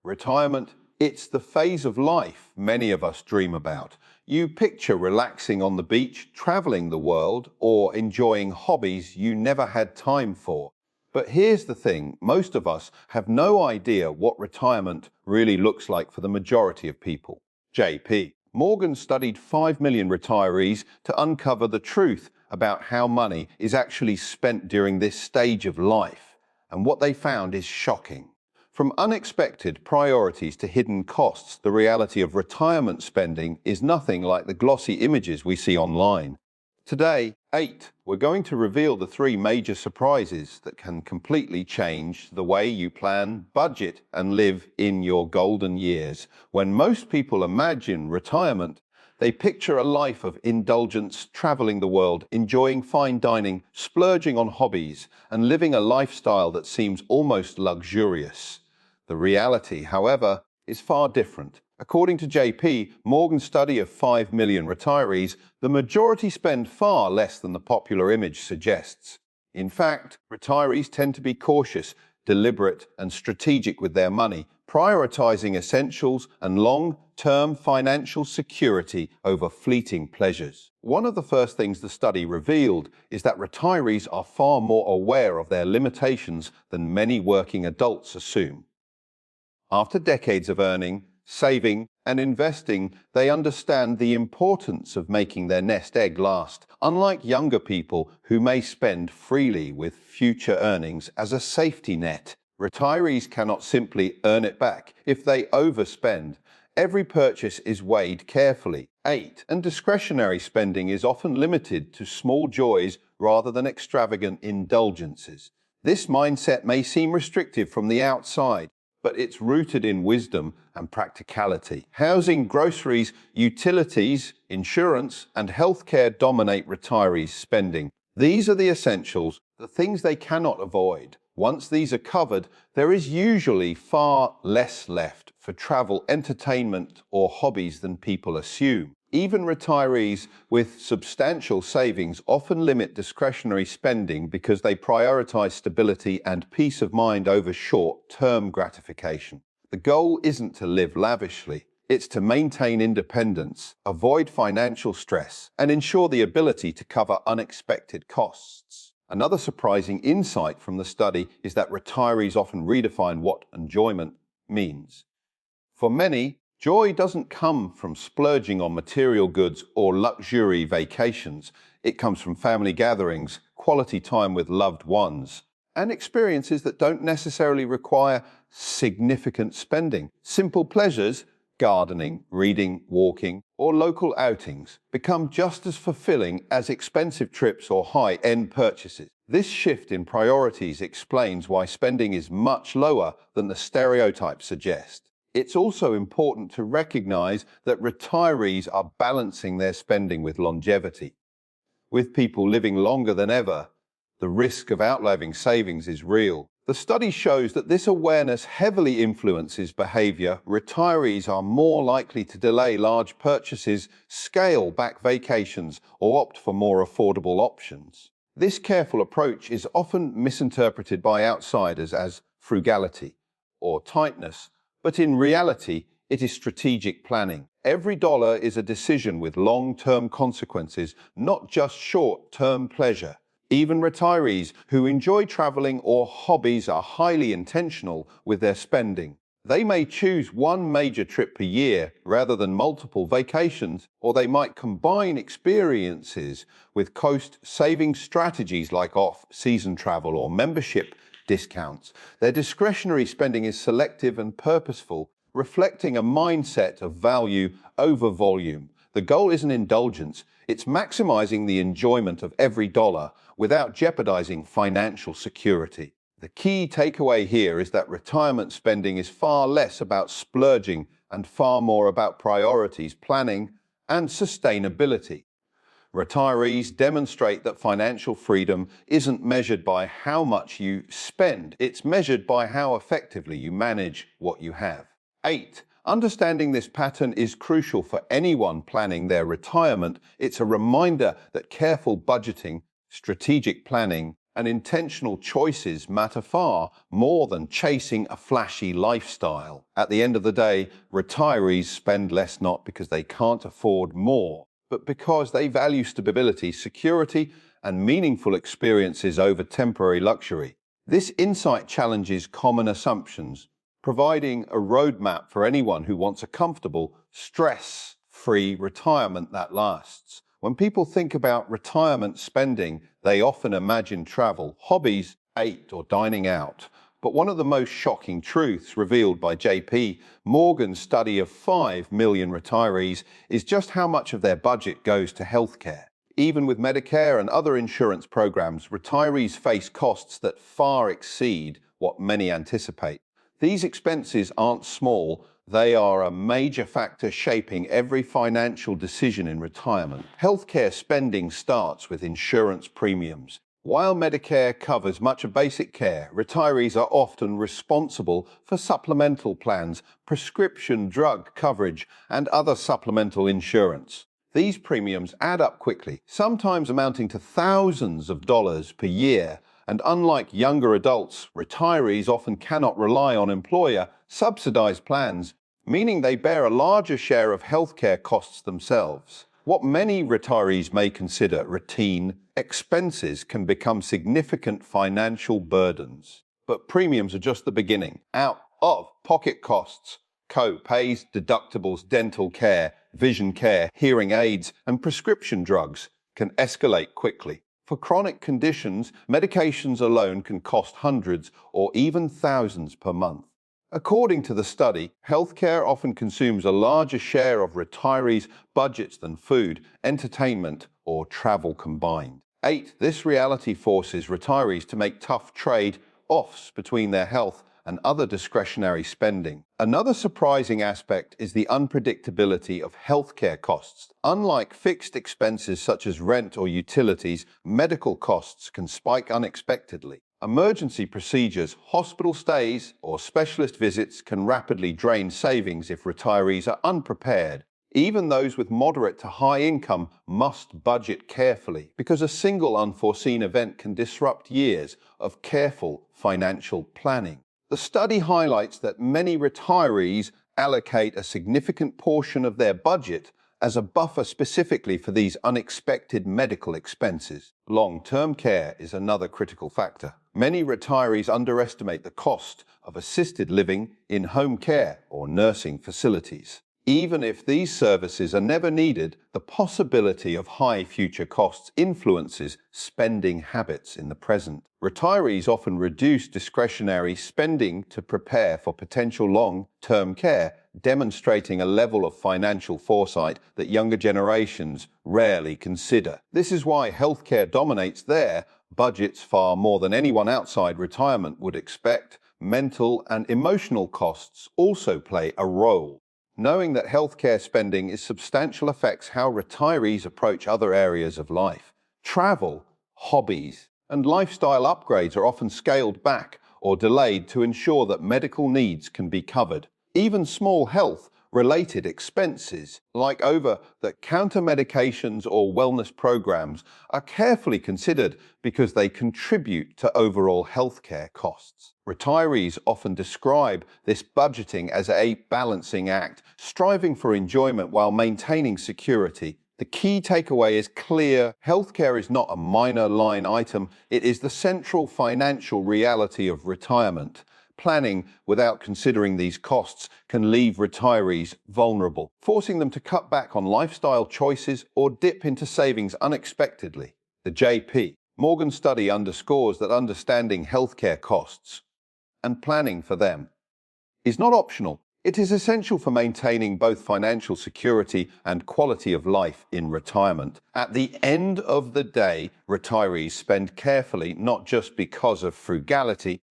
Retirement, it's the phase of life many of us dream about. You picture relaxing on the beach, traveling the world, or enjoying hobbies you never had time for. But here's the thing, most of us have no idea what retirement really looks like for the majority of people. JP Morgan studied 5 million retirees to uncover the truth about how money is actually spent during this stage of life. And what they found is shocking. From unexpected priorities to hidden costs, the reality of retirement spending is nothing like the glossy images we see online. Today, we're going to reveal the 3 major surprises that can completely change the way you plan, budget, and live in your golden years. When most people imagine retirement, they picture a life of indulgence, traveling the world, enjoying fine dining, splurging on hobbies, and living a lifestyle that seems almost luxurious. The reality, however, is far different. According to JP Morgan's study of 5 million retirees, the majority spend far less than the popular image suggests. In fact, retirees tend to be cautious, deliberate, and strategic with their money, prioritizing essentials and long-term financial security over fleeting pleasures. One of the first things the study revealed is that retirees are far more aware of their limitations than many working adults assume. After decades of earning, saving, and investing, they understand the importance of making their nest egg last. Unlike younger people who may spend freely with future earnings as a safety net, retirees cannot simply earn it back if they overspend. Every purchase is weighed carefully. And discretionary spending is often limited to small joys rather than extravagant indulgences. This mindset may seem restrictive from the outside, but it's rooted in wisdom and practicality. Housing, groceries, utilities, insurance, and healthcare dominate retirees' spending. These are the essentials, the things they cannot avoid. Once these are covered, there is usually far less left for travel, entertainment, or hobbies than people assume. Even retirees with substantial savings often limit discretionary spending because they prioritize stability and peace of mind over short-term gratification. The goal isn't to live lavishly, it's to maintain independence, avoid financial stress, and ensure the ability to cover unexpected costs. Another surprising insight from the study is that retirees often redefine what enjoyment means. For many, joy doesn't come from splurging on material goods or luxury vacations. It comes from family gatherings, quality time with loved ones, and experiences that don't necessarily require significant spending. Simple pleasures, gardening, reading, walking, or local outings, become just as fulfilling as expensive trips or high-end purchases. This shift in priorities explains why spending is much lower than the stereotypes suggest. It's also important to recognize that retirees are balancing their spending with longevity. With people living longer than ever, the risk of outliving savings is real. The study shows that this awareness heavily influences behavior. Retirees are more likely to delay large purchases, scale back vacations, or opt for more affordable options. This careful approach is often misinterpreted by outsiders as frugality or tightness, but in reality, it is strategic planning. Every dollar is a decision with long-term consequences, not just short-term pleasure. Even retirees who enjoy traveling or hobbies are highly intentional with their spending. They may choose one major trip per year rather than multiple vacations, or they might combine experiences with cost-saving strategies like off-season travel or membership discounts. Their discretionary spending is selective and purposeful, reflecting a mindset of value over volume. The goal isn't indulgence, it's maximizing the enjoyment of every dollar without jeopardizing financial security. The key takeaway here is that retirement spending is far less about splurging and far more about priorities, planning, and sustainability. Retirees demonstrate that financial freedom isn't measured by how much you spend, it's measured by how effectively you manage what you have. Understanding this pattern is crucial for anyone planning their retirement. It's a reminder that careful budgeting, strategic planning, And intentional choices matter far more than chasing a flashy lifestyle. At the end of the day, retirees spend less not because they can't afford more, but because they value stability, security, and meaningful experiences over temporary luxury. This insight challenges common assumptions, providing a roadmap for anyone who wants a comfortable, stress-free retirement that lasts. When people think about retirement spending, they often imagine travel, hobbies, or dining out. But one of the most shocking truths revealed by JP Morgan's study of 5 million retirees is just how much of their budget goes to healthcare. Even with Medicare and other insurance programs, retirees face costs that far exceed what many anticipate. These expenses aren't small, they are a major factor shaping every financial decision in retirement. Healthcare spending starts with insurance premiums. While Medicare covers much of basic care, retirees are often responsible for supplemental plans, prescription drug coverage, and other supplemental insurance. These premiums add up quickly, sometimes amounting to thousands of dollars per year. And unlike younger adults, retirees often cannot rely on employer-subsidized plans, meaning they bear a larger share of healthcare costs themselves. What many retirees may consider routine expenses can become significant financial burdens. But premiums are just the beginning. Out-of-pocket costs, co-pays, deductibles, dental care, vision care, hearing aids, and prescription drugs can escalate quickly. For chronic conditions, medications alone can cost hundreds or even thousands per month. According to the study, healthcare often consumes a larger share of retirees' budgets than food, entertainment, or travel combined. This reality forces retirees to make tough trade-offs between their health and other discretionary spending. Another surprising aspect is the unpredictability of healthcare costs. Unlike fixed expenses such as rent or utilities, medical costs can spike unexpectedly. Emergency procedures, hospital stays, or specialist visits can rapidly drain savings if retirees are unprepared. Even those with moderate to high income must budget carefully because a single unforeseen event can disrupt years of careful financial planning. The study highlights that many retirees allocate a significant portion of their budget as a buffer specifically for these unexpected medical expenses. Long-term care is another critical factor. Many retirees underestimate the cost of assisted living, in-home care, or nursing facilities. Even if these services are never needed, the possibility of high future costs influences spending habits in the present. Retirees often reduce discretionary spending to prepare for potential long-term care, demonstrating a level of financial foresight that younger generations rarely consider. This is why healthcare dominates their budgets far more than anyone outside retirement would expect. Mental and emotional costs also play a role. Knowing that healthcare spending is substantial affects how retirees approach other areas of life. Travel, hobbies, and lifestyle upgrades are often scaled back or delayed to ensure that medical needs can be covered. Even small health-related expenses, like over-the-counter medications or wellness programs, are carefully considered because they contribute to overall healthcare costs. Retirees often describe this budgeting as a balancing act, striving for enjoyment while maintaining security. The key takeaway is clear: healthcare is not a minor line item, it is the central financial reality of retirement. Planning without considering these costs can leave retirees vulnerable, forcing them to cut back on lifestyle choices or dip into savings unexpectedly. The JP Morgan study underscores that understanding healthcare costs and planning for them is not optional. It is essential for maintaining both financial security and quality of life in retirement. At the end of the day, retirees spend carefully not just because of frugality,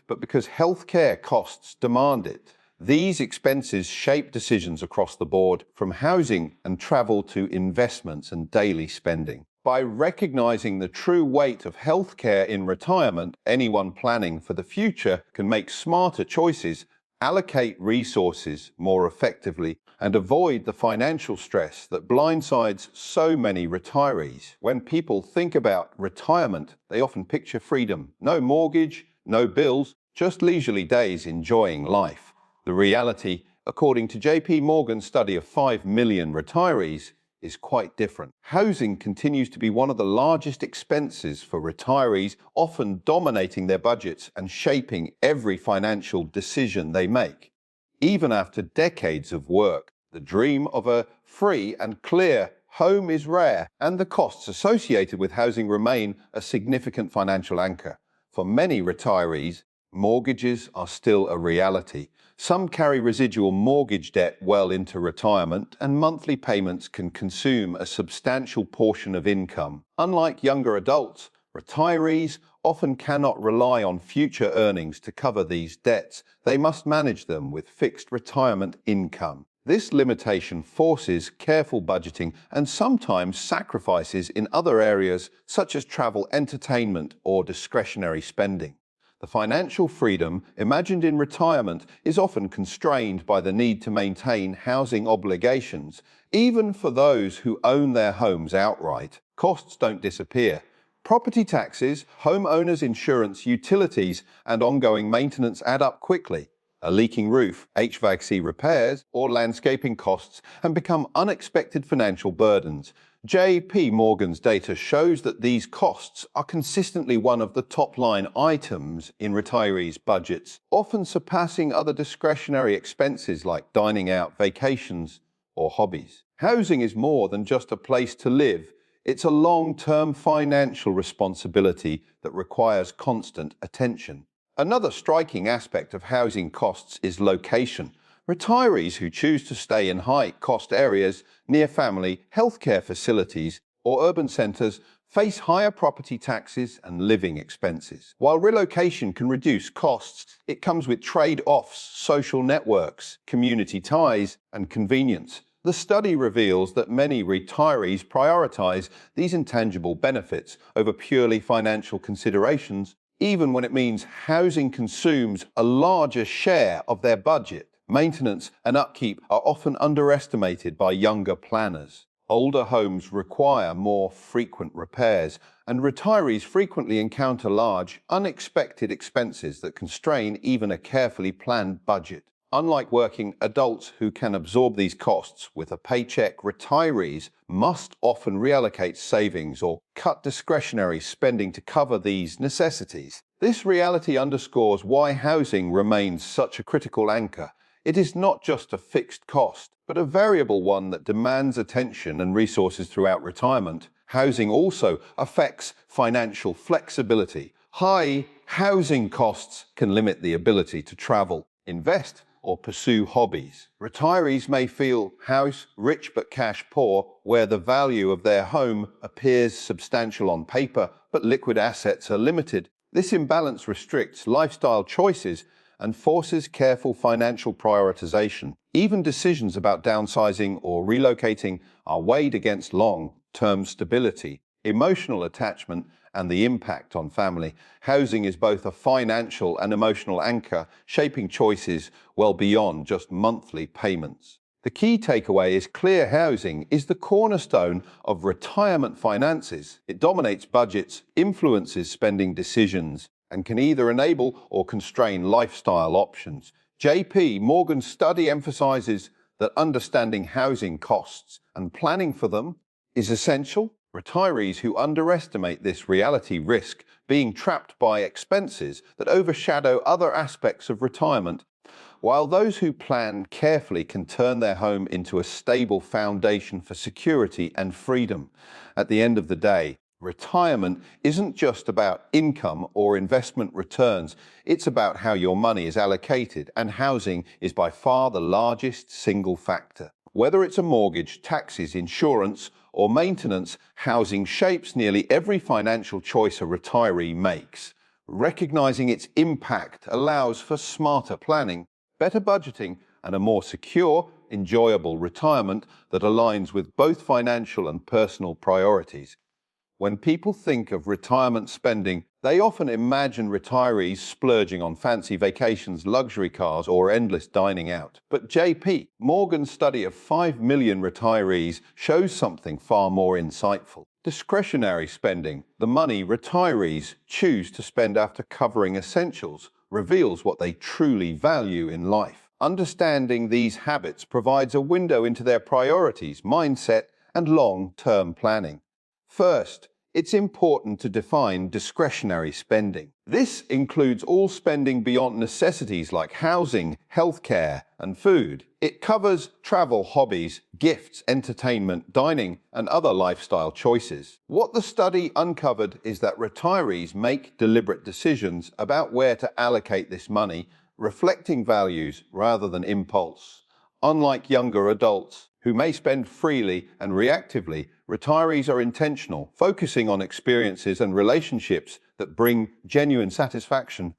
but because healthcare costs demand it. These expenses shape decisions across the board, from housing and travel to investments and daily spending. By recognizing the true weight of healthcare in retirement, anyone planning for the future can make smarter choices allocate resources more effectively, and avoid the financial stress that blindsides so many retirees. When people think about retirement, they often picture freedom. No mortgage, no bills, just leisurely days enjoying life. The reality, according to JP Morgan's study of 5 million retirees, is quite different. Housing continues to be one of the largest expenses for retirees, often dominating their budgets and shaping every financial decision they make. Even after decades of work, the dream of a free and clear home is rare, and the costs associated with housing remain a significant financial anchor. For many retirees, mortgages are still a reality. Some carry residual mortgage debt well into retirement, and monthly payments can consume a substantial portion of income. Unlike younger adults, retirees often cannot rely on future earnings to cover these debts. They must manage them with fixed retirement income. This limitation forces careful budgeting and sometimes sacrifices in other areas such as travel, entertainment, or discretionary spending. The financial freedom imagined in retirement is often constrained by the need to maintain housing obligations. Even for those who own their homes outright, costs don't disappear. Property taxes, homeowners insurance, utilities, and ongoing maintenance add up quickly. A leaking roof, HVAC repairs, or landscaping costs can become unexpected financial burdens. JP Morgan's data shows that these costs are consistently one of the top-line items in retirees' budgets, often surpassing other discretionary expenses like dining out, vacations, or hobbies. Housing is more than just a place to live. It's a long-term financial responsibility that requires constant attention. Another striking aspect of housing costs is location. Retirees who choose to stay in high-cost areas near family, healthcare facilities, or urban centres face higher property taxes and living expenses. While relocation can reduce costs, it comes with trade-offs, social networks, community ties, and convenience. The study reveals that many retirees prioritise these intangible benefits over purely financial considerations, even when it means housing consumes a larger share of their budget. Maintenance and upkeep are often underestimated by younger planners. Older homes require more frequent repairs, and retirees frequently encounter large, unexpected expenses that constrain even a carefully planned budget. Unlike working adults who can absorb these costs with a paycheck, retirees must often reallocate savings or cut discretionary spending to cover these necessities. This reality underscores why housing remains such a critical anchor. It is not just a fixed cost, but a variable one that demands attention and resources throughout retirement. Housing also affects financial flexibility. High housing costs can limit the ability to travel, invest, or pursue hobbies. Retirees may feel house rich but cash poor, where the value of their home appears substantial on paper, but liquid assets are limited. This imbalance restricts lifestyle choices and forces careful financial prioritization. Even decisions about downsizing or relocating are weighed against long-term stability, emotional attachment, and the impact on family. Housing is both a financial and emotional anchor, shaping choices well beyond just monthly payments. The key takeaway is clear: housing is the cornerstone of retirement finances. It dominates budgets, influences spending decisions, and can either enable or constrain lifestyle options. JP Morgan's study emphasizes that understanding housing costs and planning for them is essential. Retirees who underestimate this reality risk being trapped by expenses that overshadow other aspects of retirement, while those who plan carefully can turn their home into a stable foundation for security and freedom. At the end of the day, retirement isn't just about income or investment returns. It's about how your money is allocated, and housing is by far the largest single factor. Whether it's a mortgage, taxes, insurance, or maintenance, housing shapes nearly every financial choice a retiree makes. Recognizing its impact allows for smarter planning, better budgeting, and a more secure, enjoyable retirement that aligns with both financial and personal priorities. When people think of retirement spending, they often imagine retirees splurging on fancy vacations, luxury cars, or endless dining out. But JP Morgan's study of 5 million retirees shows something far more insightful. Discretionary spending, the money retirees choose to spend after covering essentials, reveals what they truly value in life. Understanding these habits provides a window into their priorities, mindset, and long-term planning. First, it's important to define discretionary spending. This includes all spending beyond necessities like housing, healthcare, and food. It covers travel, hobbies, gifts, entertainment, dining, and other lifestyle choices. What the study uncovered is that retirees make deliberate decisions about where to allocate this money, reflecting values rather than impulse. Unlike younger adults, who may spend freely and reactively, retirees are intentional, focusing on experiences and relationships that bring genuine satisfaction.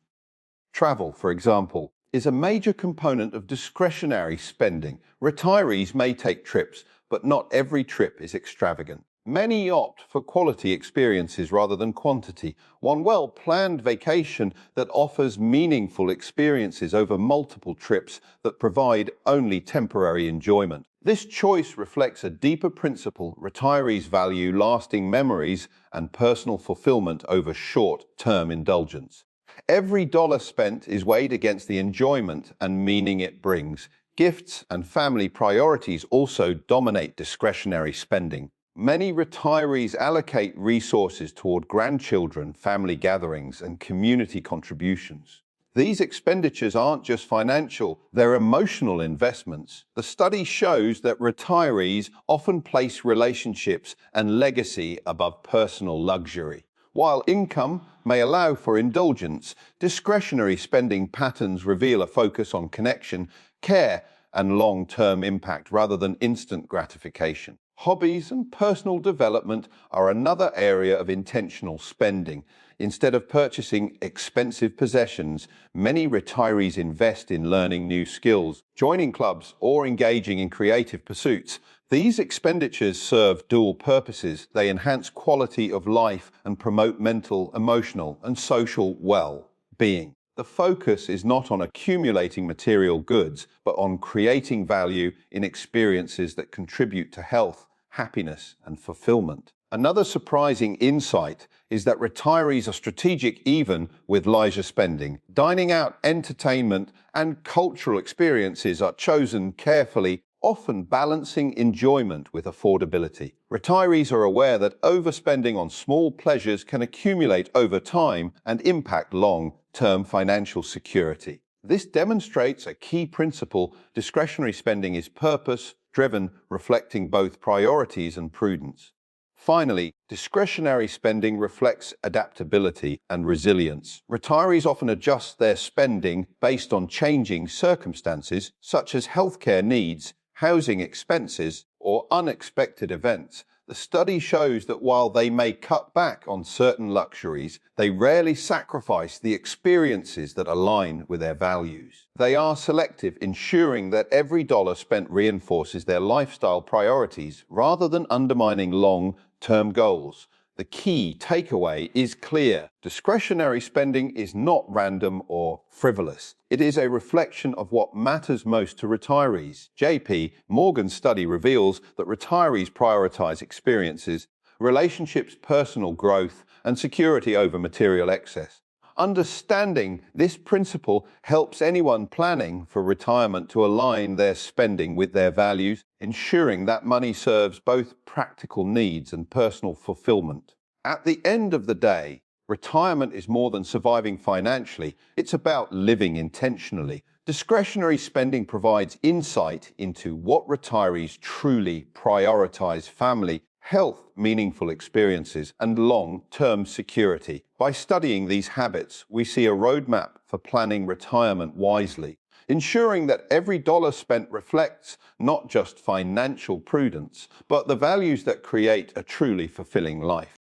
Travel, for example, is a major component of discretionary spending. Retirees may take trips, but not every trip is extravagant. Many opt for quality experiences rather than quantity. One well-planned vacation that offers meaningful experiences over multiple trips that provide only temporary enjoyment. This choice reflects a deeper principle. Retirees value lasting memories and personal fulfillment over short-term indulgence. Every dollar spent is weighed against the enjoyment and meaning it brings. Gifts and family priorities also dominate discretionary spending. Many retirees allocate resources toward grandchildren, family gatherings, and community contributions. These expenditures aren't just financial, they're emotional investments. The study shows that retirees often place relationships and legacy above personal luxury. While income may allow for indulgence, discretionary spending patterns reveal a focus on connection, care, and long-term impact rather than instant gratification. Hobbies and personal development are another area of intentional spending. Instead of purchasing expensive possessions, many retirees invest in learning new skills, joining clubs, or engaging in creative pursuits. These expenditures serve dual purposes. They enhance quality of life and promote mental, emotional, and social well-being. The focus is not on accumulating material goods, but on creating value in experiences that contribute to health, happiness, and fulfillment. Another surprising insight is that retirees are strategic even with leisure spending. Dining out, entertainment, and cultural experiences are chosen carefully, often balancing enjoyment with affordability. Retirees are aware that overspending on small pleasures can accumulate over time and impact long-term financial security. This demonstrates a key principle: discretionary spending is purpose-driven, reflecting both priorities and prudence. Finally, discretionary spending reflects adaptability and resilience. Retirees often adjust their spending based on changing circumstances, such as healthcare needs, housing expenses, or unexpected events. The study shows that while they may cut back on certain luxuries, they rarely sacrifice the experiences that align with their values. They are selective, ensuring that every dollar spent reinforces their lifestyle priorities rather than undermining long-term goals. The key takeaway is clear. Discretionary spending is not random or frivolous. It is a reflection of what matters most to retirees. JP Morgan's study reveals that retirees prioritize experiences, relationships, personal growth, and security over material excess. Understanding this principle helps anyone planning for retirement to align their spending with their values, ensuring that money serves both practical needs and personal fulfillment. At the end of the day, retirement is more than surviving financially. It's about living intentionally. Discretionary spending provides insight into what retirees truly prioritize: family, health, meaningful experiences, and long-term security. By studying these habits, we see a roadmap for planning retirement wisely, ensuring that every dollar spent reflects not just financial prudence, but the values that create a truly fulfilling life.